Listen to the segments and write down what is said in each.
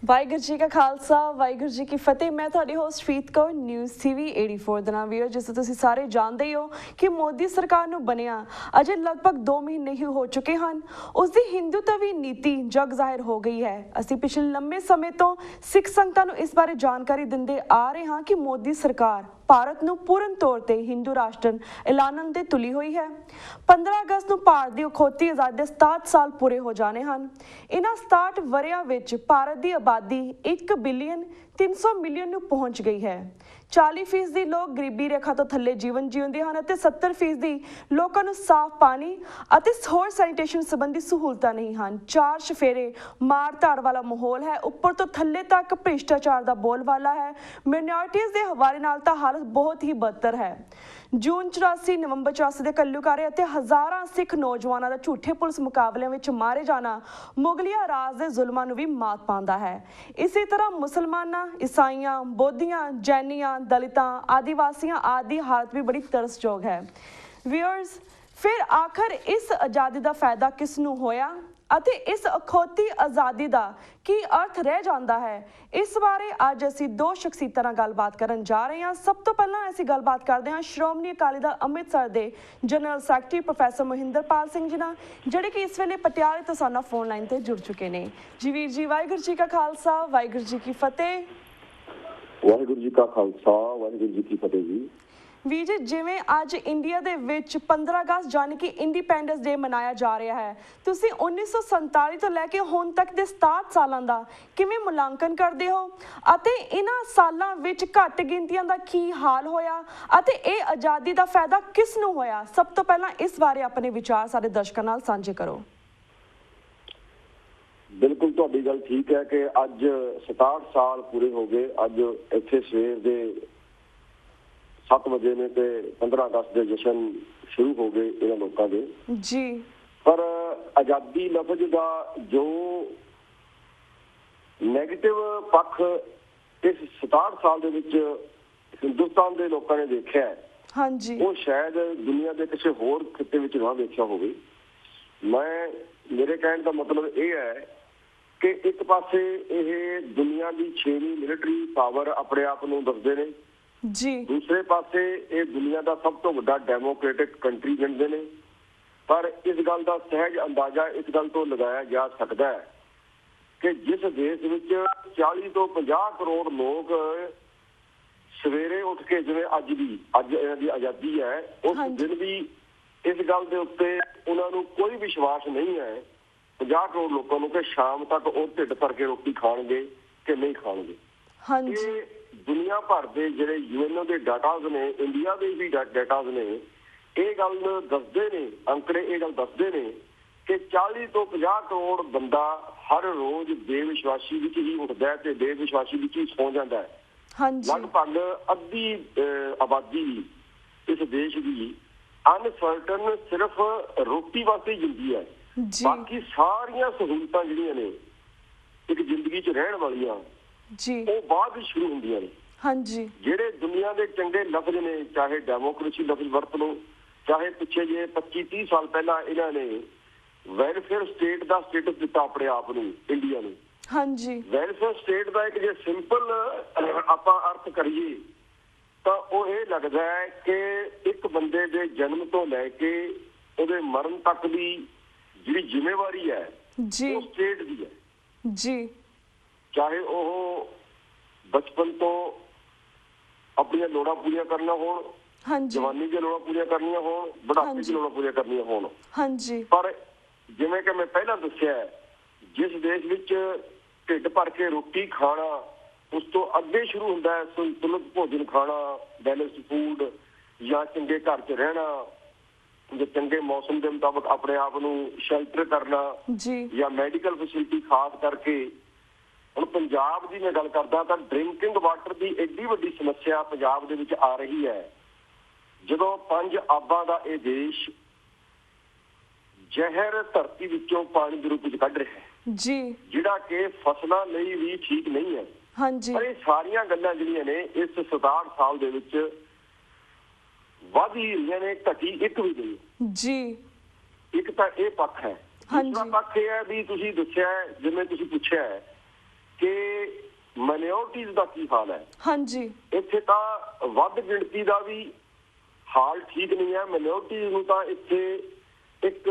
ਵਾਹਿਗੁਰੂ ਜੀ ਕਾ ਖਾਲਸਾ ਵਾਹਿਗੁਰੂ ਜੀ ਕੀ ਫਤਿਹ। ਮੈਂ ਤੁਹਾਡੀ host Farid Kaur news TV 84 ਦੇ ਨਾਲ ਵੀਰ। ਜਿਸ ਤੁਸੀਂ ਸਾਰੇ ਜਾਣਦੇ ਹੀ ਹੋ ਕਿ ਮੋਦੀ ਸਰਕਾਰ ਨੂੰ ਬਣਿਆ ਅਜੇ ਲਗਭਗ 2 ਮਹੀਨੇ ਹੀ ਹੋ ਚੁੱਕੇ ਹਨ। ਉਸ ਦੀ ਹਿੰਦੂਤਵੀ ਨੀਤੀ ਜਗ ਜ਼ਾਹਿਰ ਹੋ ਗਈ ਹੈ। ਅਸੀਂ ਪਿਛਲੇ ਲੰਮੇ ਸਮੇਂ ਤੋਂ ਸਿੱਖ ਸੰਗਤਾਂ ਨੂੰ ਇਸ ਬਾਰੇ ਜਾਣਕਾਰੀ ਦਿੰਦੇ ਆ ਰਹੇ ਹਾਂ ਕਿ ਮੋਦੀ ਸਰਕਾਰ ਭਾਰਤ ਨੂੰ ਪੂਰਨ ਤੌਰ ਤੇ ਹਿੰਦੂ ਰਾਸ਼ਟਰ ਐਲਾਨਣ ਦੇ ਤੁਲੀ ਹੋਈ ਹੈ। 15 ਅਗਸਤ ਨੂੰ ਭਾਰਤ ਦੀ ਅਖੌਤੀ ਆਜ਼ਾਦੀ ਦੇ 67 ਸਾਲ ਪੂਰੇ ਹੋ ਜਾਣੇ ਹਨ। ਇਹਨਾਂ 67 ਵਰ੍ਹਿਆਂ ਵਿੱਚ ਭਾਰਤ ਦੀ ਆਬਾਦੀ 1 ਬਿਲੀਅਨ 300 ਮਿਲੀਅਨ ਨੂੰ ਪਹੁੰਚ ਗਈ ਹੈ। 40% ਲੋਕ ਗਰੀਬੀ ਰੇਖਾ ਤੋਂ ਥੱਲੇ ਜੀਵਨ ਜੀਉਂਦੇ ਹਨ ਅਤੇ 70% ਲੋਕਾਂ ਨੂੰ ਸਾਫ਼ ਪਾਣੀ ਅਤੇ ਹੋਰ ਸੈਨੀਟੇਸ਼ਨ ਸੰਬੰਧੀ ਸਹੂਲਤਾਂ ਨਹੀਂ ਹਨ। 4 ਚੁਫੇਰੇ ਮਾਰ ਧਾੜ ਵਾਲਾ ਮਾਹੌਲ ਹੈ। ਉੱਪਰ ਤੋਂ ਥੱਲੇ ਤੱਕ ਭ੍ਰਿਸ਼ਟਾਚਾਰ ਦਾ ਬੋਲਬਾਲਾ ਹੈ। ਮਾਈਨੋਰਟੀਜ਼ ਦੇ ਹਵਾਲੇ ਨਾਲ ਤਾਂ ਹਾਲਤ ਬਹੁਤ ਹੀ ਬਦਤਰ ਹੈ। ਜੂਨ 84 ਨਵੰਬਰ 84 ਦੇ ਘੱਲੂਘਾਰੇ ਅਤੇ ਹਜ਼ਾਰਾਂ ਸਿੱਖ ਨੌਜਵਾਨਾਂ ਦਾ ਝੂਠੇ ਪੁਲਿਸ ਮੁਕਾਬਲਿਆਂ ਵਿੱਚ ਮਾਰੇ ਜਾਣਾ ਮੁਗਲਿਆ ਰਾਜ ਦੇ ਜ਼ੁਲਮਾਂ ਨੂੰ ਵੀ ਮਾਤ ਪਾਉਂਦਾ ਹੈ। ਇਸੇ ਤਰ੍ਹਾਂ ਮੁਸਲਮਾਨਾਂ, ਈਸਾਈਆਂ, ਬੋਧੀਆਂ, ਜੈਨੀਆਂ, ਦਲਿਤਾਂ, ਆਦੀਵਾਸੀਆਂ ਆਦਿ ਦੀ ਹਾਲਤ ਵੀ ਬੜੀ ਤਰਸਯੋਗ ਹੈ। ਵੀਅਰਸ, ਫਿਰ ਆਖਰ ਇਸ ਆਜ਼ਾਦੀ ਦਾ ਫਾਇਦਾ ਕਿਸ ਨੂੰ ਹੋਇਆ ਅਤੇ ਇਸ ਅਖੌਤੀ ਆਜ਼ਾਦੀ ਦਾ ਕੀ ਅਰਥ ਰਹਿ ਜਾਂਦਾ ਹੈ? ਇਸ ਬਾਰੇ ਅੱਜ ਅਸੀਂ 2 ਸ਼ਖਸੀਅਤਾਂ ਨਾਲ ਗੱਲਬਾਤ ਕਰਨ ਜਾ ਰਹੇ ਹਾਂ। ਸਭ ਤੋਂ ਪਹਿਲਾਂ ਅਸੀਂ ਗੱਲਬਾਤ ਕਰਦੇ ਹਾਂ ਸ਼੍ਰੋਮਣੀ ਅਕਾਲੀ ਦਲ ਅੰਮ੍ਰਿਤਸਰ ਦੇ general secretary professor Mahinderpal Singh ji ਨਾਲ, ਜਿਹੜੇ ਕਿ ਇਸ ਵੇਲੇ ਪਟਿਆਲੇ ਤੋਂ ਸਾਨੂੰ ਫੋਨ ਲਾਈਨ ਤੇ ਜੁੜ ਚੁੱਕੇ ਨੇ। ਜੀ ਵੀਰ ਜੀ, ਵਾਹਿਗੁਰੂ ਜੀ ਕਾ ਖਾਲਸਾ ਵਾਹਿਗੁਰੂ ਜੀ ਕੀ ਫਤਿਹ। ਵਾਹਿਗੁਰੂ ਜੀ ਕਾ ਖਾਲਸਾ ਵਾਹਿਗੁਰੂ ਜੀ ਕੀ ਫਤਿਹ ਜੀ। ਵੀਰ ਜੀ, ਜਿਵੇਂ ਅੱਜ ਇੰਡੀਆ ਦੇ ਵਿੱਚ 15 ਅਗਸਤ ਯਾਨੀ ਕਿ ਇੰਡੀਪੈਂਡੈਂਸ ਡੇ ਮਨਾਇਆ ਜਾ ਰਿਹਾ ਹੈ, ਤੁਸੀਂ 1947 ਤੋਂ ਲੈ ਕੇ ਹੁਣ ਤੱਕ ਦੇ 67 ਸਾਲਾਂ ਦਾ ਕਿਵੇਂ ਮੁਲਾਂਕਣ ਕਰਦੇ ਹੋ ਅਤੇ ਇਹਨਾਂ ਸਾਲਾਂ ਵਿੱਚ ਘੱਟ ਗਿਣਤੀਆਂ ਦਾ ਕੀ ਹਾਲ ਹੋਇਆ ਅਤੇ ਇਹ ਆਜ਼ਾਦੀ ਦਾ ਫਾਇਦਾ ਕਿਸ ਨੂੰ ਹੋਇਆ? ਸਭ ਤੋਂ ਪਹਿਲਾਂ ਇਸ ਬਾਰੇ ਆਪਣੇ ਵਿਚਾਰ ਸਾਡੇ ਦਰਸ਼ਕਾਂ ਨਾਲ ਸਾਂਝੇ ਕਰੋ। ਬਿਲਕੁਲ, ਤੁਹਾਡੀ ਗੱਲ ਠੀਕ ਹੈ ਕਿ ਅੱਜ 67 ਸਾਲ ਪੂਰੇ ਹੋ ਗਏ। ਅੱਜ ਇੱਥੇ ਸਵੇਰ ਦੇ 7 ਵਜੇ ਨੇ ਤੇ 15 ਅਗਸਤ ਦੇ ਜਸ਼ਨ ਸ਼ੁਰੂ ਹੋ ਗਏ ਇਹਨਾਂ ਲੋਕਾਂ ਦੇ ਜੀ। ਪਰ ਆਜ਼ਾਦੀ ਲਫ਼ਜ਼ ਦਾ ਜੋ ਨੈਗੇਟਿਵ ਪੱਖ ਇਸ 67 ਸਾਲ ਦੇ ਵਿੱਚ ਹਿੰਦੁਸਤਾਨ ਦੇ ਲੋਕਾਂ ਨੇ ਦੇਖਿਆ, ਹਾਂਜੀ, ਉਹ ਸ਼ਾਇਦ ਦੁਨੀਆ ਦੇ ਕਿਸੇ ਹੋਰ ਖਿੱਤੇ ਵਿੱਚ ਨਾ ਦੇਖਿਆ ਹੋਵੇ। ਮੇਰੇ ਕਹਿਣ ਦਾ ਮਤਲਬ ਇਹ ਹੈ ਕਿ ਇੱਕ ਪਾਸੇ ਇਹ ਦੁਨੀਆ ਦੀ 6ਵੀਂ ਮਿਲਟਰੀ ਪਾਵਰ ਆਪਣੇ ਆਪ ਨੂੰ ਦੱਸਦੇ ਨੇ ਜੀ, ਦੂਸਰੇ ਪਾਸੇ ਇਹ ਦੁਨੀਆ ਦਾ ਸਭ ਤੋਂ ਵੱਡਾ ਡੈਮੋਕ੍ਰੈਟਿਕ ਕੰਟਰੀ ਕਹਿੰਦੇ ਨੇ। ਪਰ ਇਸ ਗੱਲ ਦਾ ਸਹਿਜ ਅੰਦਾਜ਼ਾ ਇਸ ਗੱਲ ਤੋਂ ਲਗਾਇਆ ਜਾ ਸਕਦਾ ਹੈ ਕਿ ਜਿਸ ਦੇਸ਼ ਵਿੱਚ 40 ਤੋਂ 50 ਕਰੋੜ ਲੋਕ ਸਵੇਰੇ ਉੱਠ ਕੇ, ਜਿਵੇਂ ਅੱਜ ਇਹਨਾਂ ਦੀ ਆਜ਼ਾਦੀ ਹੈ, ਉਸ ਦਿਨ ਵੀ ਇਸ ਗੱਲ ਦੇ ਉੱਤੇ ਉਹਨਾਂ ਨੂੰ ਕੋਈ ਵਿਸ਼ਵਾਸ ਨਹੀਂ ਹੈ 50 ਕਰੋੜ ਲੋਕਾਂ ਨੂੰ ਕਿ ਸ਼ਾਮ ਤੱਕ ਉਹ ਢਿੱਡ ਭਰ ਕੇ ਰੋਟੀ ਖਾਣਗੇ ਕਿ ਨਹੀਂ ਖਾਣਗੇ। ਇਹ ਦੁਨੀਆ ਭਰ ਦੇ ਜਿਹੜੇ UNO ਦੇ ਡਾਟਾਜ਼ ਨੇ, ਇੰਡੀਆ ਦੇ ਵੀ ਡਾਟਾਜ਼ ਨੇ, ਇਹ ਗੱਲ ਦੱਸਦੇ ਨੇ, ਅੰਕੜੇ ਇਹ ਗੱਲ ਦੱਸਦੇ ਨੇ ਕਿ 40 ਤੋਂ 50 ਕਰੋੜ ਬੰਦਾ ਹਰ ਰੋਜ਼ ਬੇਵਿਸ਼ਵਾਸੀ ਵਿੱਚ ਹੀ ਉੱਠਦਾ ਹੈ ਤੇ ਬੇਵਿਸ਼ਵਾਸੀ ਵਿੱਚ ਹੀ ਸੌ ਜਾਂਦਾ ਹੈ। ਲਗਭਗ ਅੱਧੀ ਆਬਾਦੀ ਇਸ ਦੇਸ਼ ਦੀ ਅਨਸਰਟਨ ਸਿਰਫ ਰੋਟੀ ਵਾਸਤੇ ਹੀ ਜਿੰਦੀ ਹੈ। ਬਾਕੀ ਸਾਰੀਆਂ ਸਹੂਲਤਾਂ ਜਿਹੜੀਆਂ ਨੇ ਇੱਕ ਜ਼ਿੰਦਗੀ 'ਚ ਰਹਿਣ ਵਾਲੀਆਂ ਉਹ ਬਾਅਦ ਵਿੱਚ ਸ਼ੁਰੂ ਹੁੰਦੀਆਂ ਨੇ। ਜਿਹੜੇ ਦੁਨੀਆ ਦੇ ਚੰਗੇ ਲਫ਼ਜ਼ ਨੇ, ਚਾਹੇ ਡੈਮੋਕ੍ਰੇਸੀ ਲਫ਼ਜ਼ ਵਰਤ ਲਓ, ਚਾਹੇ ਪਿੱਛੇ ਜੇ 25-30 ਸਾਲ ਪਹਿਲਾਂ ਇਹਨਾਂ ਨੇ ਵੈਲਫੇਅਰ ਸਟੇਟ ਦਾ ਸਟੇਟਸ ਦਿੱਤਾ ਆਪਣੇ ਆਪ ਨੂੰ, ਇੰਡੀਆ ਨੂੰ। ਵੈਲਫੇਅਰ ਸਟੇਟ ਦਾ ਇੱਕ ਜੇ ਸਿੰਪਲ ਆਪਾਂ ਅਰਥ ਕਰੀਏ ਤਾਂ ਉਹ ਇਹ ਲੱਗਦਾ ਹੈ ਕਿ ਇੱਕ ਬੰਦੇ ਦੇ ਜਨਮ ਤੋਂ ਲੈ ਕੇ ਉਹਦੇ ਮਰਨ ਤੱਕ ਦੀ ਜਿਹੜੀ ਜ਼ਿੰਮੇਵਾਰੀ ਹੈ ਉਹ ਸਟੇਟ ਦੀ ਹੈ। ਚਾਹੇ ਉਹ ਬਚਪਨ ਤੋਂ ਆਪਣੀਆਂ ਲੋੜਾਂ ਪੂਰੀਆਂ ਕਰਨੀਆਂ ਹੋਣ, ਜਵਾਨੀ ਦੀਆਂ ਲੋੜਾਂ ਪੂਰੀਆਂ ਕਰਨੀਆਂ ਹੋਣ, ਬੁਢਾਪੇ ਦੀਆਂ ਲੋੜਾਂ ਪੂਰੀਆਂ ਕਰਨੀਆਂ ਹੋਣ। ਪਰ ਜਿਵੇਂ ਕਿ ਮੈਂ ਪਹਿਲਾਂ ਦੱਸਿਆ, ਜਿਸ ਦੇਸ਼ ਵਿੱਚ ਢਿੱਡ ਭਰ ਕੇ ਰੋਟੀ ਖਾਣਾ ਉਸ ਤੋਂ ਅੱਗੇ ਸ਼ੁਰੂ ਹੁੰਦਾ ਹੈ ਸੰਤੁਲਿਤ ਭੋਜਨ ਖਾਣਾ, ਬੈਲੈਂਸਡ ਫੂਡ, ਜਾਂ ਚੰਗੇ ਘਰ 'ਚ ਰਹਿਣਾ, ਜਾਂ ਚੰਗੇ ਮੌਸਮ ਦੇ ਮੁਤਾਬਕ ਆਪਣੇ ਆਪ ਨੂੰ ਸ਼ੈਲਟਰ ਕਰਨਾ, ਜਾਂ ਮੈਡੀਕਲ ਫੈਸਿਲਿਟੀ ਖਾਸ ਕਰਕੇ। ਹੁਣ ਪੰਜਾਬ ਦੀ ਮੈਂ ਗੱਲ ਕਰਦਾ ਤਾਂ ਡਰਿੰਕਿੰਗ ਵਾਟਰ ਦੀ ਐਡੀ ਵੱਡੀ ਸਮੱਸਿਆ ਪੰਜਾਬ ਦੇ ਵਿੱਚ ਆ ਰਹੀ ਹੈ। ਜਦੋਂ 5 ਆਬਾਂ ਦਾ ਇਹ ਦੇਸ਼ ਜ਼ਹਿਰ ਧਰਤੀ ਵਿੱਚੋਂ ਪਾਣੀ ਦੇ ਰੂਪ ਵਿੱਚ ਕੱਢ ਰਿਹਾ ਹੈ, ਜਿਹੜਾ ਕਿ ਫਸਲਾਂ ਲਈ ਵੀ ਠੀਕ ਨਹੀਂ ਹੈ। ਪਰ ਇਹ ਸਾਰੀਆਂ ਗੱਲਾਂ ਜਿਹੜੀਆਂ ਨੇ ਇਸ 67 ਸਾਲ ਦੇ ਵਿੱਚ ਵੱਧ ਹੀ ਰਹੀਆਂ ਨੇ, ਘਟੀ ਇੱਕ ਵੀ ਨਹੀਂ। ਇੱਕ ਤਾਂ ਇਹ ਪੱਖ ਹੈ। ਦੂਸਰਾ ਪੱਖ ਇਹ ਹੈ ਵੀ ਤੁਸੀਂ ਦੱਸਿਆ, ਜਿਵੇਂ ਤੁਸੀਂ ਪੁੱਛਿਆ ਕਿ ਮਾਈਨੋਰਟੀਜ਼ ਦਾ ਕੀ ਹਾਲ ਹੈ। ਹਾਂਜੀ ਇੱਥੇ ਤਾਂ ਵੱਧ ਗਿਣਤੀ ਦਾ ਵੀ ਹਾਲ ਠੀਕ ਨਹੀਂ ਹੈ। ਮਾਈਨੋਰਟੀਜ਼ ਨੂੰ ਤਾਂ ਇੱਥੇ ਇੱਕ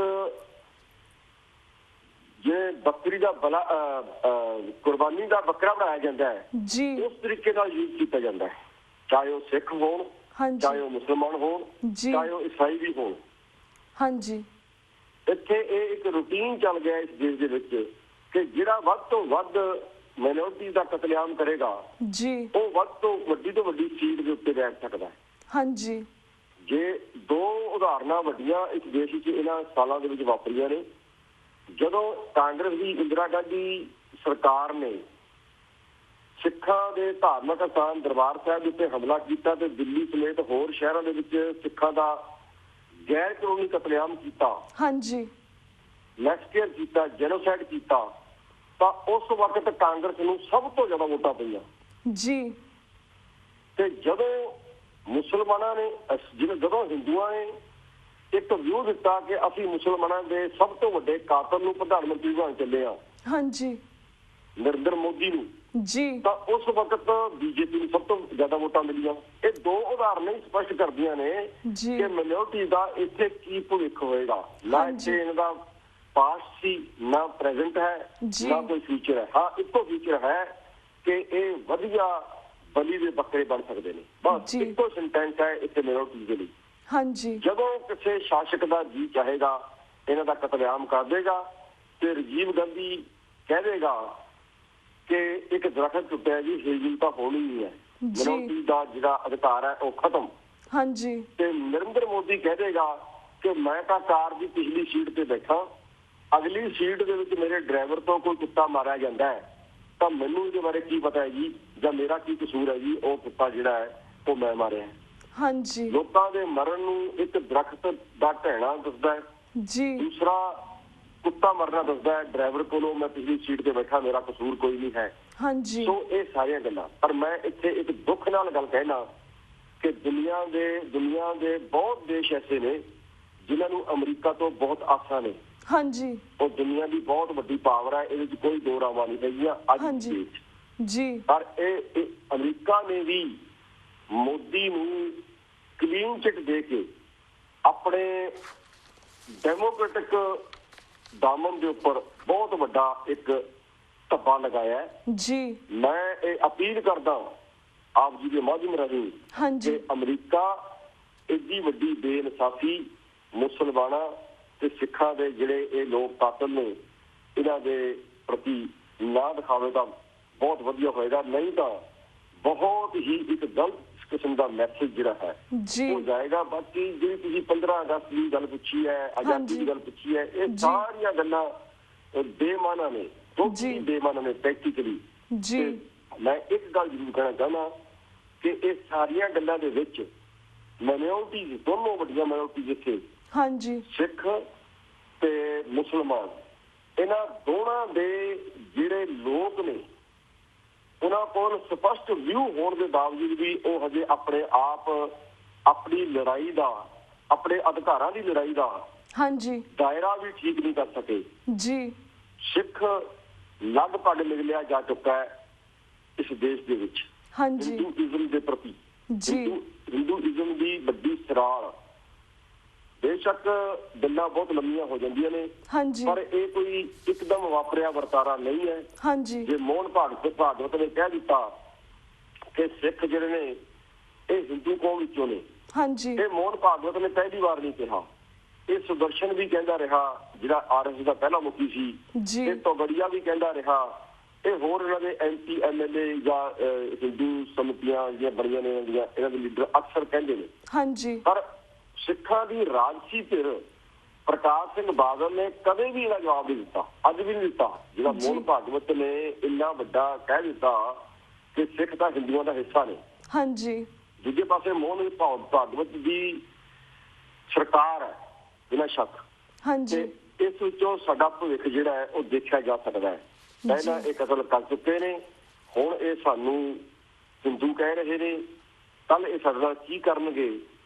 ਜੇ ਬੱਕਰੀ ਦਾ ਕੁਰਬਾਨੀ ਦਾ ਬੱਕਰਾ ਬਣਾਇਆ ਜਾਂਦਾ ਹੈ, ਜੀ ਉਸ ਤਰੀਕੇ ਨਾਲ ਯੂਜ਼ ਕੀਤਾ ਜਾਂਦਾ ਹੈ, ਚਾਹੇ ਉਹ ਸਿੱਖ ਹੋਣ, ਹਾਂਜੀ ਚਾਹੇ ਉਹ ਮੁਸਲਮਾਨ ਹੋਣ, ਜੀ ਚਾਹੇ ਉਹ ਈਸਾਈ ਵੀ ਹੋਣ। ਹਾਂਜੀ ਇੱਥੇ ਇਹ ਇੱਕ ਰੂਟੀਨ ਚੱਲ ਗਿਆ ਇਸ ਦੇਸ਼ ਦੇ ਵਿੱਚ ਕਿ ਜਿਹੜਾ ਵੱਧ ਤੋਂ ਵੱਧ ਮਾਈਨੋਰਟੀ ਦਾ ਕਤਲੇਆਮ ਕਰੇਗਾ ਜੀ ਉਹ ਵੱਧ ਤੋਂ ਵੱਡੀ ਸੀਟ ਦੇ ਉੱਤੇ ਬੈਠ ਸਕਦਾ ਹੈ। ਹਾਂਜੀ ਜੇ ਦੋ ਉਦਾਹਰਨਾਂ ਵੱਡੀਆਂ ਇਸ ਦੇਸ਼ ਵਿੱਚ ਇਹਨਾਂ ਸਾਲਾਂ ਦੇ ਵਿੱਚ ਵਾਪਰੀਆਂ ਨੇ। ਜਦੋਂ ਕਾਂਗਰਸ ਦੀ ਇੰਦਰਾ ਗਾਂਧੀ ਸਰਕਾਰ ਨੇ ਸਿੱਖਾਂ ਦੇ ਧਾਰਮਿਕ ਸਥਾਨ ਦਰਬਾਰ ਸਾਹਿਬ ਦੇ ਉੱਤੇ ਹਮਲਾ ਕੀਤਾ ਤੇ ਦਿੱਲੀ ਸਮੇਤ ਹੋਰ ਸ਼ਹਿਰਾਂ ਦੇ ਵਿੱਚ ਸਿੱਖਾਂ ਦਾ ਗੈਰ ਕਾਨੂੰਨੀ ਕਤਲੇਆਮ ਕੀਤਾ, ਹਾਂਜੀ ਮੈਸਕੇਅਰ ਕੀਤਾ, ਜੈਨੋਸਾਈਡ ਕੀਤਾ, ਤਾਂ ਉਸ ਵਕਤ ਕਾਂਗਰਸ ਨੂੰ ਸਭ ਤੋਂ ਜ਼ਿਆਦਾ ਵੋਟਾਂ ਪਈਆਂ। ਜੀ ਤੇ ਜਦੋਂ ਮੁਸਲਮਾਨਾਂ ਨੇ ਜਦੋਂ ਹਿੰਦੂਆਂ ਨੇ ਇੱਕ ਵਿਊ ਦਿੱਤਾ ਕਿ ਅਸੀਂ ਮੁਸਲਮਾਨਾਂ ਦੇ ਸਭ ਤੋਂ ਵੱਡੇ ਕਾਤਲ ਨੂੰ ਪ੍ਰਧਾਨ ਮੰਤਰੀ ਬਣਾਉਣ ਚੱਲੇ ਆ, ਹਾਂਜੀ ਨਰਿੰਦਰ ਮੋਦੀ ਨੂੰ, ਜੀ ਤਾਂ ਉਸ ਵਕਤ ਬੀਜੇਪੀ ਨੂੰ ਸਭ ਤੋਂ ਜ਼ਿਆਦਾ ਵੋਟਾਂ ਮਿਲੀਆਂ। ਇਹ ਦੋ ਉਦਾਹਰਨਾਂ ਹੀ ਸਪਸ਼ਟ ਕਰਦੀਆਂ ਨੇ ਜੀ ਕਿ ਮਾਈਨੋਰਟੀ ਦਾ ਇੱਥੇ ਕੀ ਭਵਿੱਖ ਹੋਏਗਾ। ਨਾ ਹਾਂਜੀ। ਇੱਥੇ ਇਹਨਾਂ ਦਾ ਪਾਸਟ ਸੀ, ਨਾ ਪ੍ਰੈਜ਼ੈਂਟ ਹੈ, ਜੀ। ਨਾ ਕੋਈ ਫਿਊਚਰ ਹੈ। ਹਾਂ, ਇੱਕੋ ਫਿਊਚਰ ਹੈ ਕਿ ਇਹ ਵਧੀਆ ਬਲੀ ਦੇ ਬੱਕਰੇ ਬਣ ਸਕਦੇ ਨੇ। ਬਸ ਜੀ। ਇੱਕੋ ਸੈਂਟੈਂਸ ਹੈ ਇੱਥੇ ਮਾਈਨੋਰਟੀ ਦੇ ਲਈ। ਹਾਂਜੀ ਜਦੋਂ ਕਿਸੇ ਸ਼ਾਸਕ ਦਾ ਜੀ ਚਾਹੇਗਾ ਇਹਨਾਂ ਦਾ ਕਤਲੇਆਮ ਕਰ ਦੇਗਾ ਤੇ ਰਾਜੀਵ ਗਾਂਧੀ ਕਹਿ ਦੇਗਾ ਕਿ ਇੱਕ ਦਰਖਤ ਟੁੱਟਿਆ ਜੀ, ਹਿਲਜੁਲ ਤਾਂ ਹੋਣੀ ਹੀ ਹੈ, ਜੀ। ਮਾਈਨੋਰਟੀ ਦਾ ਜਿਹੜਾ ਅਧਿਕਾਰ ਹੈ ਉਹ ਖਤਮ। ਹਾਂਜੀ ਤੇ ਨਰਿੰਦਰ ਮੋਦੀ ਕਹਿ ਦੇਗਾ ਕਿ ਮੈਂ ਤਾਂ ਕਾਰ ਦੀ ਪਿਛਲੀ ਸੀਟ ਤੇ ਬੈਠਾ, ਅਗਲੀ ਸੀਟ ਦੇ ਵਿੱਚ ਮੇਰੇ ਡਰਾਈਵਰ ਤੋਂ ਕੋਈ ਕੁੱਤਾ ਮਾਰਿਆ ਜਾਂਦਾ ਹੈ ਤਾਂ ਮੈਨੂੰ ਇਹਦੇ ਬਾਰੇ ਕੀ ਪਤਾ ਹੈ ਜੀ, ਜਾਂ ਮੇਰਾ ਕੀ ਕਸੂਰ ਹੈ ਜੀ, ਉਹ ਕੁੱਤਾ ਜਿਹੜਾ ਹੈ ਉਹ ਮੈਂ ਮਾਰਿਆ। ਹਾਂਜੀ ਲੋਕਾਂ ਦੇ ਮਰਨ ਨੂੰ ਇੱਕ ਦਰਖਤ ਦਾ ਢਹਿਣਾ ਦੱਸਦਾ ਹੈ, ਜੀ ਦੂਸਰਾ ਕੁੱਤਾ ਮਰਨਾ ਦੱਸਦਾ ਹੈ, ਡਰਾਈਵਰ ਕੋਲੋਂ ਮੈਂ ਪਿਛਲੀ ਸੀਟ ਤੇ ਬੈਠਾ, ਮੇਰਾ ਕਸੂਰ ਕੋਈ ਨਹੀਂ ਹੈ। ਹਾਂਜੀ ਸੋ ਇਹ ਸਾਰੀਆਂ ਗੱਲਾਂ, ਪਰ ਮੈਂ ਇੱਥੇ ਇੱਕ ਦੁੱਖ ਨਾਲ ਗੱਲ ਕਹਿਣਾ ਕਿ ਦੁਨੀਆ ਦੇ ਬਹੁਤ ਦੇਸ਼ ਐਸੇ ਨੇ ਜਿਨ੍ਹਾਂ ਨੂੰ ਅਮਰੀਕਾ ਤੋਂ ਬਹੁਤ ਆਸਾਂ ਨੇ। ਹਾਂਜੀ ਉਹ ਦੁਨੀਆ ਦੀ ਬਹੁਤ ਵੱਡੀ ਪਾਵਰ ਹੈ, ਇਹਦੇ ਵਿੱਚ ਕੋਈ ਦੋ ਰਾਵਾਂ ਨਹੀਂ ਹੈਗੀਆਂ ਅੱਜ ਦੀ ਹਾਂਜੀ। ਡੇਟ 'ਚ। ਜੀ ਪਰ ਇਹ ਅਮਰੀਕਾ ਨੇ ਵੀ ਮੋਦੀ ਨੂੰ ਕਲੀਨ ਚਿੱਟ ਦੇ ਕੇ ਆਪਣੇ ਡੈਮੋਕ੍ਰੈਟਿਕ ਦਾਮਨ ਦੇ ਉੱਪਰ ਬਹੁਤ ਵੱਡਾ ਇੱਕ ਧੱਬਾ ਲਗਾਇਆ ਹੈ। ਜੀ ਮੈਂ ਇਹ ਅਪੀਲ ਕਰਦਾ ਆਪ ਜੀ ਦੇ ਮਾਧਿਅਮ ਰਾਹੀਂ ਹਾਂਜੀ ਕਿ ਅਮਰੀਕਾ ਇੱਡੀ ਵੱਡੀ ਬੇਇਨਸਾਫੀ ਮੁਸਲਮਾਨਾਂ ਤੇ ਸਿੱਖਾਂ ਦੇ ਜਿਹੜੇ ਇਹ ਲੋਕ ਕਾਤਲ ਨੇ ਇਹਨਾਂ ਦੇ ਪ੍ਰਤੀ ਨਾ ਦਿਖਾਵੇ ਤਾਂ ਬਹੁਤ ਵਧੀਆ ਹੋਏਗਾ, ਨਹੀਂ ਤਾਂ ਬਹੁਤ ਹੀ ਇੱਕ ਗਲਤ ਕਿਸਮ ਦਾ ਮੈਸੇਜ ਜਿਹੜਾ ਹੈ ਜੀ ਹੋ ਜਾਏਗਾ। ਬਾਕੀ ਜਿਹੜੀ ਤੁਸੀਂ 15 ਅਗਸਤ ਦੀ ਗੱਲ ਪੁੱਛੀ ਹੈ, ਆਜ਼ਾਦੀ ਦੀ ਗੱਲ ਪੁੱਛੀ ਹੈ, ਇਹ ਸਾਰੀਆਂ ਗੱਲਾਂ ਬੇਮਾਨਾ ਨੇ, ਟੋਟਲੀ ਬੇਮਾਨਾ ਨੇ ਪ੍ਰੈਕਟੀਕਲੀ। ਜੀ ਮੈਂ ਇੱਕ ਗੱਲ ਜ਼ਰੂਰ ਕਹਿਣਾ ਚਾਹੁੰਦਾ ਕਿ ਇਹ ਸਾਰੀਆਂ ਗੱਲਾਂ ਦੇ ਵਿੱਚ ਮਾਈਨੋਰਟੀਜ਼, ਦੋਨੋਂ ਵੱਡੀਆਂ ਮਾਈਨੋਰਟੀਜ਼ ਇੱਥੇ ਹਾਂਜੀ ਸਿੱਖ ਤੇ ਮੁਸਲਮਾਨ, ਇਹਨਾਂ ਦੋਨਾਂ ਦੇ ਜਿਹੜੇ ਲੋਕ ਨੇ ਉਹਨਾਂ ਕੋਲ ਸਪਸ਼ਟ ਵਿਊ ਹੋਣ ਦੇ ਬਾਵਜੂਦ ਵੀ ਉਹ ਹਜੇ ਆਪਣੇ ਆਪ ਆਪਣੀ ਲੜਾਈ ਦਾ, ਆਪਣੇ ਅਧਿਕਾਰਾਂ ਦੀ ਲੜਾਈ ਦਾ ਹਾਂਜੀ ਦਾਇਰਾ ਵੀ ਠੀਕ ਨਹੀਂ ਕਰ ਸਕੇ। ਜੀ ਸਿੱਖ ਲਗਭਗ ਨਿਗਲਿਆ ਜਾ ਚੁੱਕਾ ਹੈ ਇਸ ਦੇਸ਼ ਦੇ ਵਿੱਚ ਹਾਂਜੀ ਹਿੰਦੂਇਜ਼ਮ ਦੇ ਪ੍ਰਤੀ। ਜੀ ਹਿੰਦੂਇਜ਼ਮ ਦੀ ਵੱਡੀ ਸਰਾਲ, ਬੇਸ਼ੱਕ ਗੱਲਾਂ ਬਹੁਤ ਲੰਮੀਆਂ ਹੋ ਜਾਂਦੀਆਂ ਨੇ ਹਾਂਜੀ ਪਰ ਇਹ ਕੋਈ ਇੱਕਦਮ ਵਾਪਰਿਆ ਵਰਤਾਰਾ ਨਹੀਂ ਹੈ। ਹਾਂਜੀ ਜੇ ਮੋਹਨ ਭਾਗਵਤ ਨੇ ਕਹਿ ਦਿੱਤਾ ਕਿ ਸਿੱਖ ਜਿਹੜੇ ਨੇ ਇਹ ਹਿੰਦੂ ਕੌਮ ਵਿੱਚੋਂ ਨੇ, ਹਾਂਜੀ ਇਹ ਮੋਹਨ ਭਾਗਵਤ ਨੇ ਪਹਿਲੀ ਵਾਰ ਨਹੀਂ ਕਿਹਾ, ਇਹ ਸੁਦਰਸ਼ਨ ਵੀ ਕਹਿੰਦਾ ਰਿਹਾ ਜਿਹੜਾ ਆਰਐਸਐਸ ਦਾ ਪਹਿਲਾ ਮੁਖੀ ਸੀ, ਜੀ ਇਹ ਤੋਗੜੀਆ ਵੀ ਕਹਿੰਦਾ ਰਿਹਾ, ਇਹ ਹੋਰ ਇਹਨਾਂ ਦੇ ਐਮਪੀ ਐਮਐਲਏ ਜਾਂ ਹਿੰਦੂ ਸਮਿਤੀਆਂ ਜਿਹੜੀਆਂ ਬਣੀਆਂ ਨੇ ਇਹਨਾਂ ਦੇ ਲੀਡਰ ਅਕਸਰ ਕਹਿੰਦੇ ਨੇ। ਹਾਂਜੀ ਪਰ ਸਿੱਖਾਂ ਦੀ ਰਾਜਸੀ ਧਿਰ ਪ੍ਰਕਾਸ਼ ਸਿੰਘ ਬਾਦਲ ਨੇ ਕਦੇ ਵੀ ਇਹਦਾ ਜਵਾਬ ਨਹੀਂ ਦਿੱਤਾ, ਅੱਜ ਵੀ ਨਹੀਂ ਦਿੱਤਾ। ਜਿਹੜਾ ਮੋਹਨ ਭਾਗਵਤ ਨੇ ਇੰਨਾ ਵੱਡਾ ਕਹਿ ਦਿੱਤਾ ਕਿ ਸਿੱਖ ਤਾਂ ਹਿੰਦੂਆਂ ਦਾ ਹਿੱਸਾ ਨੇ। ਹਾਂਜੀ ਦੂਜੇ ਪਾਸੇ ਮੋਹਨ ਭਾਗਵਤ ਦੀ ਸਰਕਾਰ ਹੈ ਬਿਨਾਂ ਸ਼ੱਕ, ਹਾਂਜੀ ਤੇ ਇਸ ਵਿੱਚੋਂ ਸਾਡਾ ਭਵਿੱਖ ਜਿਹੜਾ ਹੈ ਉਹ ਦੇਖਿਆ ਜਾ ਸਕਦਾ ਹੈ। ਪਹਿਲਾਂ ਇਹ ਕਤਲ ਕਰ ਚੁੱਕੇ ਨੇ, ਹੁਣ ਇਹ ਸਾਨੂੰ ਹਿੰਦੂ ਕਹਿ ਰਹੇ ਨੇ, ਕੱਲ ਇਹ ਸਾਡੇ ਨਾਲ ਕੀ ਕਰਨਗੇ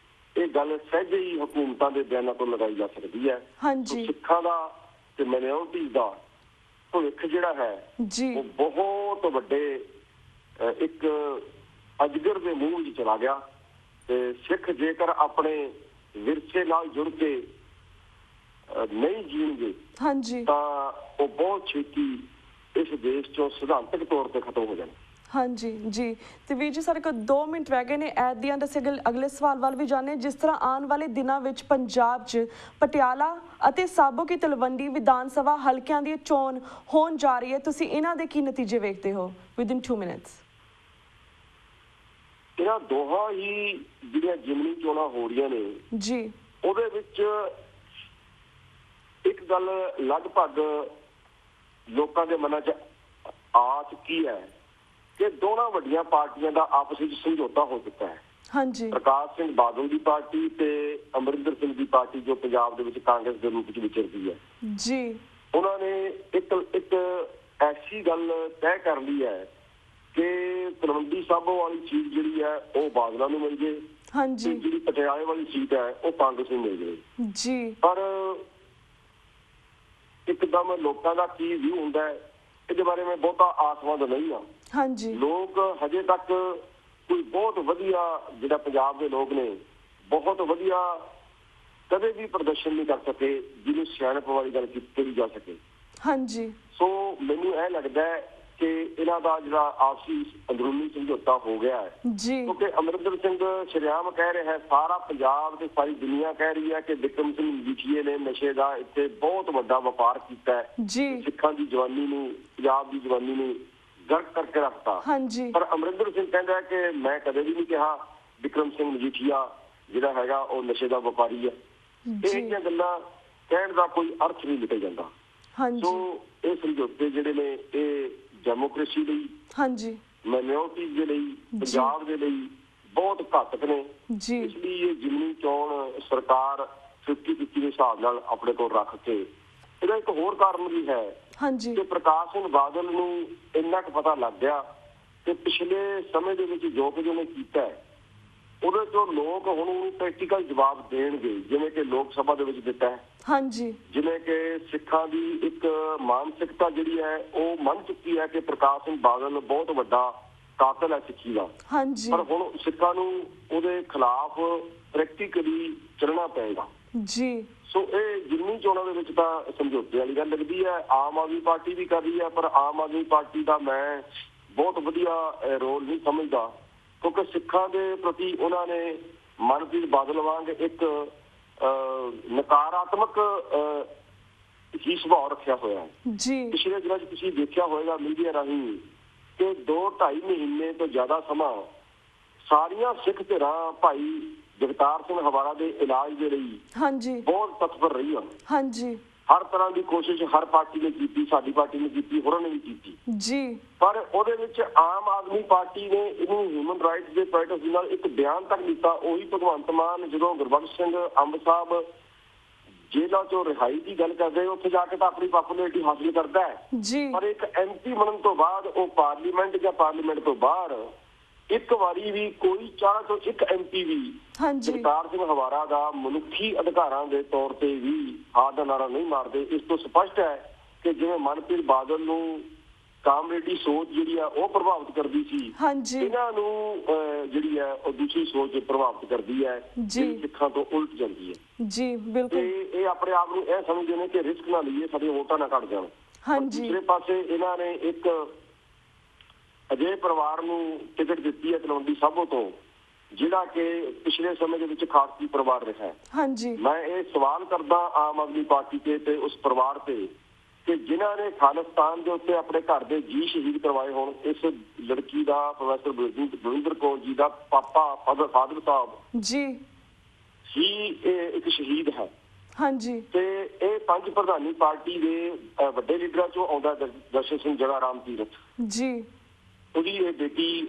ਇਹ ਗੱਲ ਸਹਿਜੇ ਹੀ ਹਕੂਮਤਾਂ ਦੇ ਬਿਆਨਾਂ ਤੋਂ ਲਗਾਈ ਜਾ ਸਕਦੀ ਹੈ। ਹਾਂਜੀ ਸਿੱਖਾਂ ਦਾ ਤੇ ਮਾਈਨੋਰਟੀ ਦਾ ਭਵਿੱਖ ਜਿਹੜਾ ਹੈ ਜੀ ਉਹ ਬਹੁਤ ਵੱਡੇ ਇੱਕ ਅਜਗਰ ਦੇ ਮੂੰਹ ਵਿੱਚ ਚਲਾ ਗਿਆ। ਤੇ ਸਿੱਖ ਜੇਕਰ ਆਪਣੇ ਵਿਰਸੇ ਨਾਲ ਜੁੜ ਕੇ ਨਹੀਂ ਜੀਣਗੇ ਹਾਂਜੀ ਤਾਂ ਉਹ ਬਹੁਤ ਛੇਤੀ ਇਸ ਦੇਸ਼ ਚੋਂ ਸਿਧਾਂਤਕ ਤੌਰ ਤੇ ਖਤਮ ਹੋ ਜਾਣਗੇ। ਹਾਂਜੀ ਜੀ, ਤੇ ਵੀਰ ਜੀ ਸਾਡੇ ਕੋਲ 2 ਮਿੰਟ ਰਹਿ ਗਏ ਨੇ ਐਟ ਦੀ ਐਂਡ। ਅਸੀਂ ਅਗਲੇ ਸਵਾਲ ਵੱਲ ਵੀ ਜਾਣੇ। ਜਿਸ ਤਰ੍ਹਾਂ ਆਉਣ ਵਾਲੇ ਦਿਨਾਂ ਵਿੱਚ ਪੰਜਾਬ 'ਚ ਪਟਿਆਲਾ ਅਤੇ ਸਾਬੋ ਕੀ ਤਲਵੰਡੀ ਵਿਧਾਨ ਸਭਾ ਹਲਕਿਆਂ ਦੀ ਚੋਣ ਹੋਣ ਜਾ ਰਹੀ ਹੈ, ਤੁਸੀਂ ਇਹਨਾਂ ਦੇ ਕੀ ਨਤੀਜੇ ਵੇਖਦੇ ਹੋ ਵਿਦਿਨ 2 ਮਿੰਟਸ? ਇਹਨਾਂ ਦੋਹਾਂ ਹੀ ਜਿਹੜੀਆਂ ਜ਼ਿਮਨੀ ਚੋਣਾਂ ਹੋ ਰਹੀਆਂ ਨੇ ਜੀ ਉਹਦੇ ਵਿੱਚ ਇੱਕ ਗੱਲ ਲਗਭਗ ਲੋਕਾਂ ਦੇ ਮਨਾਂ 'ਚ ਆ ਚੁੱਕੀ ਹੈ ਕਿ ਦੋਨਾਂ ਵੱਡੀਆਂ ਪਾਰਟੀਆਂ ਦਾ ਆਪਸ ਵਿੱਚ ਸਮਝੌਤਾ ਹੋ ਚੁੱਕਾ ਹੈ। ਹਾਂਜੀ ਪ੍ਰਕਾਸ਼ ਸਿੰਘ ਬਾਦਲ ਦੀ ਪਾਰਟੀ ਤੇ ਅਮਰਿੰਦਰ ਸਿੰਘ ਦੀ ਪਾਰਟੀ ਜੋ ਪੰਜਾਬ ਦੇ ਵਿੱਚ ਕਾਂਗਰਸ ਦੇ ਰੂਪ ਵਿੱਚ ਵਿਚਰਦੀ ਹੈ, ਜੀ ਉਹਨਾਂ ਨੇ ਇੱਕ ਐਸੀ ਗੱਲ ਤੈਅ ਕਰ ਲਈ ਹੈ ਕਿ ਤਲਵੰਡੀ ਸਾਬੋ ਵਾਲੀ ਸੀਟ ਜਿਹੜੀ ਹੈ ਉਹ ਬਾਦਲਾਂ ਨੂੰ ਮਿਲ ਜੇ, ਹਾਂਜੀ ਜਿਹੜੀ ਪਟਿਆਲੇ ਵਾਲੀ ਸੀਟ ਹੈ ਉਹ ਕਾਂਗਰਸ ਨੂੰ ਮਿਲ ਜੇ। ਜੀ ਪਰ ਇੱਕਦਮ ਲੋਕਾਂ ਦਾ ਕੀ ਵਿਊ ਹੁੰਦਾ ਹੈ ਇਹਦੇ ਬਾਰੇ ਮੈਂ ਬਹੁਤਾ ਆਸਵੰਦ ਨਹੀਂ ਹਾਂ। ਹਾਂਜੀ ਲੋਕ ਹਜੇ ਤੱਕ ਕੋਈ ਬਹੁਤ ਵਧੀਆ ਜਿਹੜਾ ਪੰਜਾਬ ਦੇ ਲੋਕ ਨੇ ਬਹੁਤ ਵਧੀਆ ਕਦੇ ਵੀ ਪ੍ਰਦਰਸ਼ਨ ਨਹੀਂ ਕਰ ਸਕੇ ਜਿਹਨੂੰ ਸਿਆਣਪ ਵਾਲੀ ਗੱਲ ਕੀਤੀ ਜਾ ਸਕੇ। ਹਾਂਜੀ ਸੋ ਮੈਨੂੰ ਇਹ ਲੱਗਦਾ ਹੈ ਕਿ ਇਹਨਾਂ ਦਾ ਜਿਹੜਾ ਆਪਸੀ ਅੰਦਰੂਨੀ ਸਮਝੌਤਾ ਹੋ ਗਿਆ ਹੈ, ਜੀ ਕਿਉਂਕਿ ਅਮਰਿੰਦਰ ਸਿੰਘ ਸ਼ਰੇਆਮ ਕਹਿ ਰਿਹਾ ਹੈ, ਸਾਰਾ ਪੰਜਾਬ ਤੇ ਸਾਰੀ ਦੁਨੀਆ ਕਹਿ ਰਹੀ ਹੈ ਕਿ ਬਿਕਰਮ ਸਿੰਘ ਮਜੀਠੀਏ ਨੇ ਨਸ਼ੇ ਦਾ ਇੱਥੇ ਬਹੁਤ ਵੱਡਾ ਵਪਾਰ ਕੀਤਾ ਹੈ, ਜੀ ਸਿੱਖਾਂ ਦੀ ਜਵਾਨੀ ਨੂੰ ਪੰਜਾਬ ਦੀ ਜਵਾਨੀ ਨੂੰ ਗਰਕ ਕਰਕੇ ਰੱਖਤਾ। ਹਾਂਜੀ ਪਰ ਅਮਰਿੰਦਰ ਸਿੰਘ ਕਹਿੰਦਾ ਹੈ ਕਿ ਮੈਂ ਕਦੇ ਵੀ ਨਹੀਂ ਕਿਹਾ ਬਿਕਰਮ ਸਿੰਘ ਮਜੀਠੀਆ ਜਿਹੜਾ ਹੈਗਾ ਉਹ ਨਸ਼ੇ ਦਾ ਵਪਾਰੀ ਹੈ। ਇਹ ਜੀ ਜਿਹੀਆਂ ਗੱਲਾਂ ਕਹਿਣ ਦਾ ਕੋਈ ਅਰਥ ਨਹੀਂ ਨਿਕਲ ਜਾਂਦਾ। ਹਾਂਜੀ ਸੋ ਇਹ ਸਮਝੌਤੇ ਜਿਹੜੇ ਨੇ ਇਹ ਡੈਮੋਕ੍ਰੇਸੀ ਲਈ, ਹਾਂਜੀ ਮਾਈਨੋਰਟੀਜ਼ ਦੇ ਲਈ, ਪੰਜਾਬ ਦੇ ਲਈ ਬਹੁਤ ਘਾਤਕ ਨੇ। ਜੀ ਇਸ ਲਈ ਇਹ ਜ਼ਿਮਨੀ ਚੋਣ ਸਰਕਾਰ 50-50 ਦੇ ਹਿਸਾਬ ਨਾਲ ਆਪਣੇ ਕੋਲ ਰੱਖ ਕੇ, ਇਹਦਾ ਇੱਕ ਹੋਰ ਕਾਰਨ ਵੀ ਹੈ ਹਾਂਜੀ ਕਿ ਪ੍ਰਕਾਸ਼ ਸਿੰਘ ਬਾਦਲ ਨੂੰ ਇੰਨਾ ਕੁ ਪਤਾ ਲੱਗ ਗਿਆ ਕਿ ਪਿਛਲੇ ਸਮੇਂ ਦੇ ਵਿੱਚ ਜੋ ਕੁਝ ਉਹਨੇ ਕੀਤਾ ਹੈ ਉਹਦੇ ਤੋਂ ਲੋਕ ਹੁਣ ਉਹਨੂੰ ਪ੍ਰੈਕਟੀਕਲ ਜਵਾਬ ਦੇਣਗੇ, ਜਿਵੇਂ ਕਿ ਲੋਕ ਸਭਾ ਦੇ ਵਿੱਚ ਦਿੱਤਾ ਹੈ। ਹਾਂਜੀ ਜਿਵੇਂ ਕਿ ਸਿੱਖਾਂ ਦੀ ਇੱਕ ਮਾਨਸਿਕਤਾ ਜਿਹੜੀ ਹੈ ਉਹ ਮੰਨ ਚੁੱਕੀ ਹੈ ਕਿ ਪ੍ਰਕਾਸ਼ ਸਿੰਘ ਬਾਦਲ ਬਹੁਤ ਵੱਡਾ ਕਾਤਲ ਹੈ ਸਿੱਖੀ ਦਾ, ਹਾਂਜੀ ਪਰ ਹੁਣ ਸਿੱਖਾਂ ਨੂੰ ਉਹਦੇ ਖਿਲਾਫ ਪ੍ਰੈਕਟੀਕਲੀ ਚੱਲਣਾ ਪਏਗਾ। ਜੀ ਸੋ ਇਹ ਜ਼ਿਮਨੀ ਚੋਣਾਂ ਦੇ ਵਿੱਚ ਤਾਂ ਸਮਝੌਤੇ ਵਾਲੀ ਗੱਲ ਲੱਗਦੀ ਹੈ। ਆਮ ਆਦਮੀ ਪਾਰਟੀ ਵੀ ਕਰ ਰਹੀ ਹੈ, ਪਰ ਆਮ ਆਦਮੀ ਪਾਰਟੀ ਦਾ ਮੈਂ ਬਹੁਤ ਵਧੀਆ ਰੋਲ ਨਹੀਂ ਸਮਝਦਾ, ਕਿਉਂਕਿ ਸਿੱਖਾਂ ਦੇ ਪ੍ਰਤੀ ਉਹਨਾਂ ਨੇ ਮਨਪ੍ਰੀਤ ਬਾਦਲ ਵਾਂਗ ਇੱਕ ਨਕਾਰਾਤਮਕ ਹੀ ਸੁਭਾਅ ਰੱਖਿਆ ਹੋਇਆ ਹੈ। ਜੀ ਪਿਛਲੇ ਦਿਨਾਂ 'ਚ ਤੁਸੀਂ ਦੇਖਿਆ ਹੋਵੇਗਾ ਮੀਡੀਆ ਰਾਹੀਂ ਕਿ 2-2.5 ਮਹੀਨੇ ਤੋਂ ਜ਼ਿਆਦਾ ਸਮਾਂ ਸਾਰੀਆਂ ਸਿੱਖ ਧਿਰਾਂ ਭਾਈ ਜਗਤਾਰ ਸਿੰਘ ਹਵਾਲਾ ਦੇ ਇਲਾਜ ਦੇ ਲਈ ਹਾਂਜੀ ਬਹੁਤ ਤਤਪਰ ਰਹੀਆਂ। ਹਾਂਜੀ ਹਰ ਤਰ੍ਹਾਂ ਦੀ ਕੋਸ਼ਿਸ਼ ਹਰ ਪਾਰਟੀ ਨੇ ਕੀਤੀ, ਸਾਡੀ ਪਾਰਟੀ ਨੇ ਕੀਤੀ, ਹੋਰਾਂ ਨੇ ਵੀ ਕੀਤੀ, ਜੀ ਪਰ ਉਹਦੇ ਵਿੱਚ ਆਮ ਆਦਮੀ ਪਾਰਟੀ ਨੇ ਇਹਨੂੰ ਹਿਊਮਨ ਰਾਈਟਸ ਦੇ ਪੁਆਇੰਟ ਆਫ ਵਿਊ ਨਾਲ ਇੱਕ ਬਿਆਨ ਤੱਕ ਦਿੱਤਾ। ਉਹੀ ਭਗਵੰਤ ਮਾਨ ਜਦੋਂ ਗੁਰਬਖਸ਼ ਸਿੰਘ ਅੰਬ ਸਾਹਿਬ ਜੇਲ੍ਹਾਂ ਚੋਂ ਰਿਹਾਈ ਦੀ ਗੱਲ ਕਰਦੇ ਉੱਥੇ ਜਾ ਕੇ ਤਾਂ ਆਪਣੀ ਪਪੂਲੈਰਿਟੀ ਹਾਸਿਲ ਕਰਦਾ ਹੈ, ਜੀ ਪਰ ਇੱਕ ਐਮਪੀ ਬਣਨ ਤੋਂ ਬਾਅਦ ਉਹ ਪਾਰਲੀਮੈਂਟ ਜਾਂ ਪਾਰਲੀਮੈਂਟ ਤੋਂ ਬਾਹਰ ਇੱਕ ਵਾਰੀ ਵੀ ਕੋਈ 4 ਤੋਂ 1 ਐਮਪੀ ਵੀ ਹਾਂਜੀ ਜਗਤਾਰ ਸਿੰਘ ਹਵਾਰਾ ਦਾ ਮਨੁੱਖੀ ਅਧਿਕਾਰਾਂ ਦੇ ਤੌਰ ਤੇ ਵੀ ਹਾਰ ਦਾ ਨਾਰਾ ਨਹੀਂ ਮਾਰਦੇ। ਇਸ ਤੋਂ ਸਪਸ਼ਟ ਹੈ ਕਿ ਜਿਵੇਂ ਮਨਪ੍ਰੀਤ ਬਾਦਲ ਨੂੰ ਕਾਮਰੇਡੀ ਸੋਚ ਜਿਹੜੀ ਆ ਉਹ ਪ੍ਰਭਾਵਿਤ ਕਰਦੀ ਸੀ, ਹਾਂਜੀ ਇਹਨਾਂ ਨੂੰ ਜਿਹੜੀ ਹੈ ਉਹ ਦੂਸਰੀ ਸੋਚ ਪ੍ਰਭਾਵਿਤ ਕਰਦੀ ਹੈ, ਜੀ ਸਿੱਖਾਂ ਤੋਂ ਉਲਟ ਜਾਂਦੀ ਹੈ। ਜੀ ਬਿਲਕੁਲ ਇਹ ਆਪਣੇ ਆਪ ਨੂੰ ਇਹ ਸਮਝਦੇ ਨੇ ਕਿ ਰਿਸਕ ਨਾ ਲਈਏ, ਸਾਡੇ ਵੋਟਾਂ ਨਾ ਘਟ ਜਾਣ। ਹਾਂਜੀ ਦੂਸਰੇ ਪਾਸੇ ਇਹਨਾਂ ਨੇ ਇੱਕ ਅਜਿਹੇ ਪਰਿਵਾਰ ਨੂੰ ਟਿਕਟ ਦਿੱਤੀ ਹੈ ਤਲਵੰਡੀ ਸਾਬੋ ਤੋਂ, ਜਿਹੜਾ ਕਿ ਪਿਛਲੇ ਸਮੇਂ ਦੇ ਵਿੱਚ ਖਾਲਸੀ ਪਰਿਵਾਰ ਰਿਹਾ ਹੈ। ਹਾਂਜੀ ਮੈਂ ਇਹ ਸਵਾਲ ਕਰਦਾ ਆਮ ਆਦਮੀ ਪਾਰਟੀ ਤੇ ਉਸ ਪਰਿਵਾਰ ਤੇ ਕਿ ਜਿਨ੍ਹਾਂ ਨੇ ਖਾਲਿਸਤਾਨ ਦੇ ਉੱਤੇ ਆਪਣੇ ਘਰ ਦੇ ਜੀ ਸ਼ਹੀਦ ਕਰਵਾਏ ਹੋਣ। ਇਸ ਲੜਕੀ ਦਾ ਪ੍ਰੋਫੈਸਰ ਬਲਵਿੰਦਰ ਕੌਰ ਜੀ ਦਾ ਪਾਪਾ ਫਾਦਰ ਸਾਹਿਬ ਜੀ ਹੀ ਇੱਕ ਸ਼ਹੀਦ ਹੈ। ਹਾਂਜੀ ਤੇ ਇਹ ਪੰਜ ਪ੍ਰਧਾਨੀ ਪਾਰਟੀ ਦੇ ਵੱਡੇ ਲੀਡਰਾਂ ਚੋਂ ਆਉਂਦਾ ਦਰਸ਼ਨ ਸਿੰਘ ਜਗਾ ਰਾਮ ਤੀਰਥ। ਜੀ ਉਹਦੀ ਇਹ ਬੇਟੀ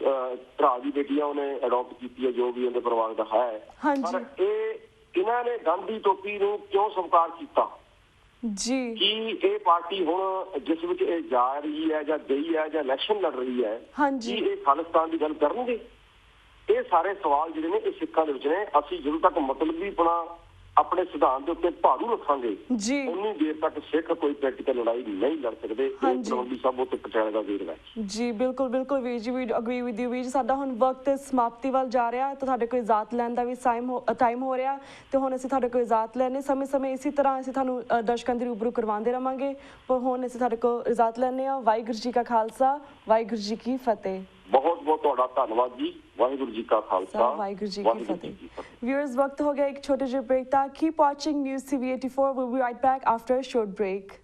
ਭਰਾ ਦੀ ਬੇਟੀ ਆ, ਉਹਨੇ ਅਡਾਪਟ ਕੀਤੀ ਹੈ ਜੋ ਵੀ ਉਹਦੇ ਪਰਿਵਾਰ ਦਾ ਹੈ। ਹਾਂਜੀ ਪਰ ਇਹਨਾਂ ਨੇ ਗਾਂਧੀ ਟੋਪੀ ਨੂੰ ਕਿਉਂ ਸਵੀਕਾਰ ਕੀਤਾ? ਜੀ ਕੀ ਇਹ ਪਾਰਟੀ ਹੁਣ ਜਿਸ ਵਿੱਚ ਇਹ ਜਾ ਰਹੀ ਹੈ ਜਾਂ ਗਈ ਹੈ ਜਾਂ ਇਲੈਕਸ਼ਨ ਲੜ ਰਹੀ ਹੈ, ਹਾਂਜੀ ਕੀ ਇਹ ਖਾਲਿਸਤਾਨ ਦੀ ਗੱਲ ਕਰਨਗੇ? ਇਹ ਸਾਰੇ ਸਵਾਲ ਜਿਹੜੇ ਨੇ ਇਹ ਸਿੱਖਾਂ ਦੇ ਵਿੱਚ ਨੇ। ਅਸੀਂ ਜਦੋਂ ਤੱਕ ਮਤਲਬੀਪੁਣਾ ਆਪਣੇ ਸਿਧਾਂਤ ਦੇ ਉੱਤੇ ਭਾਰੂ ਰੱਖਾਂਗੇ ਜੀ ਉਨੀ ਦੇਰ ਤੱਕ ਸਿੱਖ ਕੋਈ ਪ੍ਰੈਕਟੀਕਲ ਲੜਾਈ ਨਹੀਂ ਲੜ ਸਕਦੇ। ਇਹ ਤਲਵੰਡੀ ਸਾਬੋ ਤੇ ਪਟਿਆਲੇ ਦਾ ਵੇਰਵਾ ਹੈ। ਜੀ ਬਿਲਕੁਲ ਬਿਲਕੁਲ ਵੀਰ ਜੀ, ਵੀ ਅਗਰੀ ਵਿਦ ਯੂ ਵੀਰ ਜੀ। ਸਾਡਾ ਹੁਣ ਵਕਤ ਸਮਾਪਤੀ ਵੱਲ ਜਾ ਰਿਹਾ ਤੇ ਤੁਹਾਡੇ ਕੋਲ ਇਜਾਜ਼ਤ ਲੈਣ ਦਾ ਵੀ ਟਾਈਮ ਹੋ ਰਿਹਾ ਤੇ ਹੁਣ ਅਸੀਂ ਤੁਹਾਡੇ ਕੋਲ ਇਜਾਜ਼ਤ ਲੈਣੇ ਸਮੇਂ ਇਸੇ ਤਰ੍ਹਾਂ ਅਸੀਂ ਤੁਹਾਨੂੰ ਦਰਸ਼ਕਾਂ ਦੇ ਰੂਬਰੂ ਕਰਵਾਉਂਦੇ ਰਵਾਂਗੇ। ਪਰ ਹੁਣ ਅਸੀਂ ਤੁਹਾਡੇ ਕੋਲ ਇਜਾਜ਼ਤ ਲੈਣੇ ਆ। ਵਾਹਿਗੁਰੂ ਜੀ ਕਾ ਖਾਲਸਾ, ਵਾਹਿਗੁਰੂ ਜੀ ਕੀ ਫਤਿਹ। ਬਹੁਤ ਬਹੁਤ ਤੁਹਾਡਾ ਧੰਨਵਾਦ ਜੀ। ਵਾਹਿਗੁਰੂ ਜੀ ਕਾ ਖਾਲਸਾ, ਵਾਹਿਗੁਰੂ ਜੀ ਕੀ ਫਤਿਹ। ਵਿਊਅਰਸ, ਵਕਤ ਹੋ ਗਿਆ ਇੱਕ ਛੋਟੇ ਜਿਹੇ ਬ੍ਰੇਕ ਦਾ। Keep watching news TV 84। We'll be right back after a short break.